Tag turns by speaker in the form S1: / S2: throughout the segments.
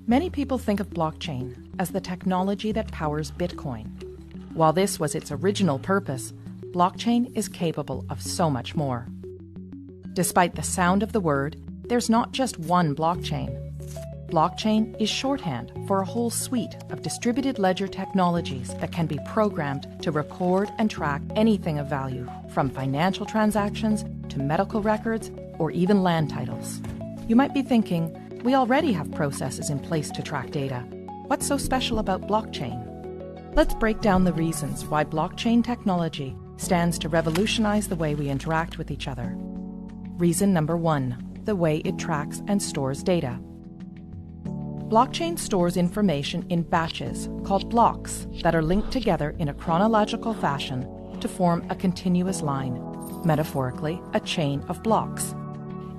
S1: Many people think of blockchain as the technology that powers Bitcoin. While this was its original purpose, blockchain is capable of so much more. Despite the sound of the word, there's not just one blockchain. Blockchain is shorthand for a whole suite of distributed ledger technologies that can be programmed to record and track anything of value, from financial transactions to medical records or even land titles. You might be thinking, we already have processes in place to track data. What's so special about blockchain? Let's break down the reasons why blockchain technology stands to revolutionize the way we interact with each other. Reason number 1, the way it tracks and stores data. Blockchain stores information in batches called blocks that are linked together in a chronological fashion to form a continuous line, metaphorically, a chain of blocks.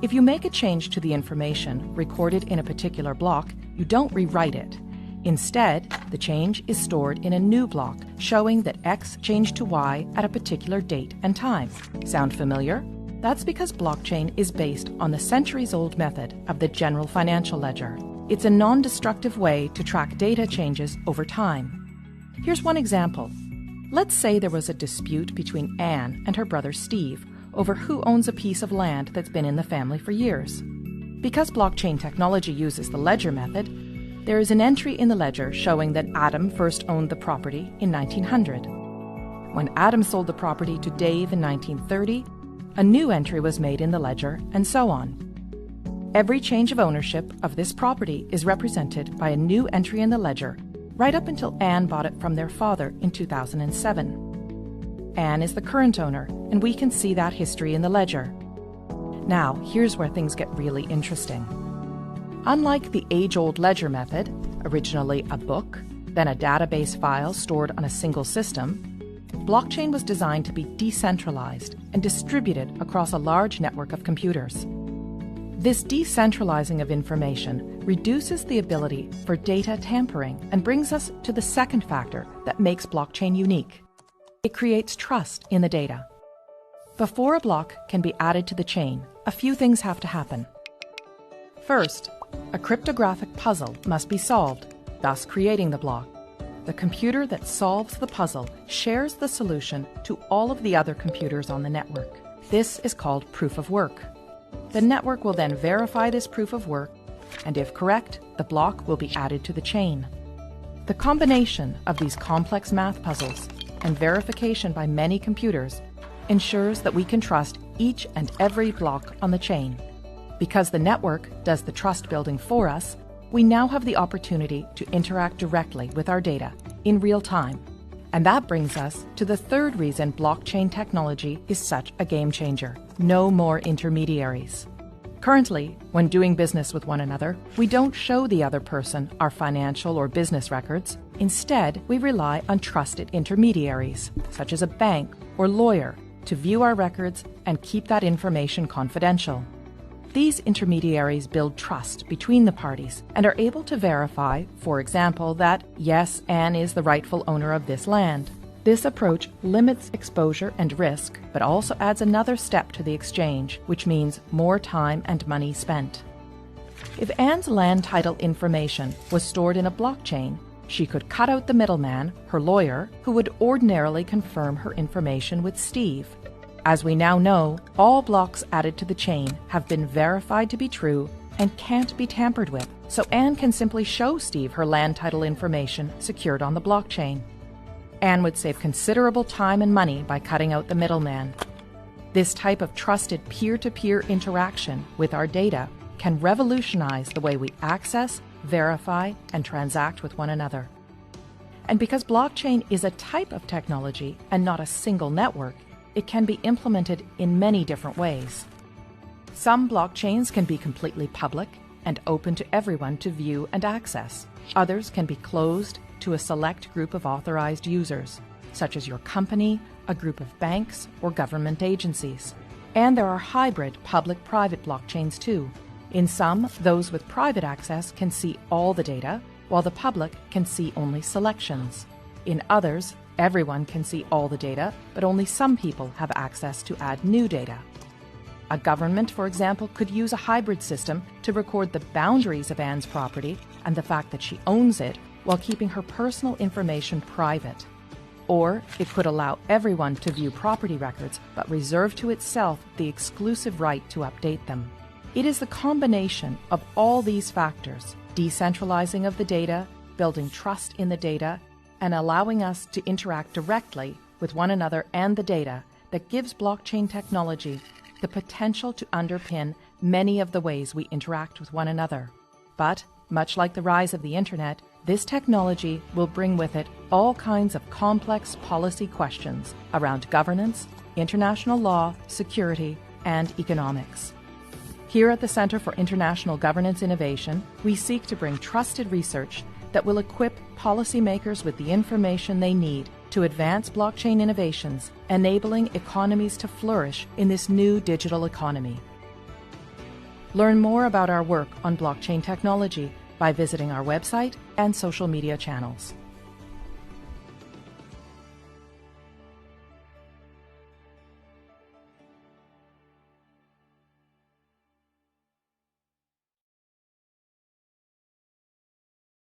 S1: If you make a change to the information recorded in a particular block, you don't rewrite it. Instead, the change is stored in a new block, showing that X changed to Y at a particular date and time. Sound familiar? That's because blockchain is based on the centuries-old method of the general financial ledger. It's a non-destructive way to track data changes over time. Here's one example. Let's say there was a dispute between Anne and her brother Steve over who owns a piece of land that's been in the family for years. Because blockchain technology uses the ledger method, there is an entry in the ledger showing that Adam first owned the property in 1900. When Adam sold the property to Dave in 1930, a new entry was made in the ledger, and so on. Every change of ownership of this property is represented by a new entry in the ledger, right up until Anne bought it from their father in 2007. Anne is the current owner, and we can see that history in the ledger. Now, here's where things get really interesting. Unlike the age-old ledger method, originally a book, then a database file stored on a single system, blockchain was designed to be decentralized and distributed across a large network of computers. This decentralizing of information reduces the ability for data tampering and brings us to the second factor that makes blockchain unique. It creates trust in the data. Before a block can be added to the chain, a few things have to happen. First, a cryptographic puzzle must be solved, thus creating the block. The computer that solves the puzzle shares the solution to all of the other computers on the network. This is called proof of work. The network will then verify this proof of work, and if correct, the block will be added to the chain. The combination of these complex math puzzles and verification by many computers ensures that we can trust each and every block on the chain. Because the network does the trust building for us, we now have the opportunity to interact directly with our data in real time. And that brings us to the third reason blockchain technology is such a game changer: no more intermediaries. Currently, when doing business with one another, we don't show the other person our financial or business records. Instead, we rely on trusted intermediaries, such as a bank or lawyer, to view our records and keep that information confidential. These intermediaries build trust between the parties and are able to verify, for example, that, yes, Anne is the rightful owner of this land. This approach limits exposure and risk, but also adds another step to the exchange, which means more time and money spent. If Anne's land title information was stored in a blockchain, she could cut out the middleman, her lawyer, who would ordinarily confirm her information with Steve. As we now know, all blocks added to the chain have been verified to be true and can't be tampered with, so Anne can simply show Steve her land title information secured on the blockchain. Anne would save considerable time and money by cutting out the middleman. This type of trusted peer-to-peer interaction with our data can revolutionize the way we access, verify, and transact with one another. And because blockchain is a type of technology and not a single network, it can be implemented in many different ways. Some blockchains can be completely public and open to everyone to view and access. Others can be closed to a select group of authorized users, such as your company, a group of banks, or government agencies. And there are hybrid public-private blockchains too. In some, those with private access can see all the data, while the public can see only selections. In others, Everyone can see all the data, but only some people have access to add new data. A government, for example, could use a hybrid system to record the boundaries of Anne's property and the fact that she owns it while keeping her personal information private. Or it could allow everyone to view property records but reserve to itself the exclusive right to update them. It is the combination of all these factors, decentralizing of the data, building trust in the data, and allowing us to interact directly with one another and the data, that gives blockchain technology the potential to underpin many of the ways we interact with one another. But, much like the rise of the internet, this technology will bring with it all kinds of complex policy questions around governance, international law, security, and economics. Here at the Centre for International Governance Innovation, we seek to bring trusted research that will equip policymakers with the information they need to advance blockchain innovations, enabling economies to flourish in this new digital economy. Learn more about our work on blockchain technology by visiting our website and social media channels.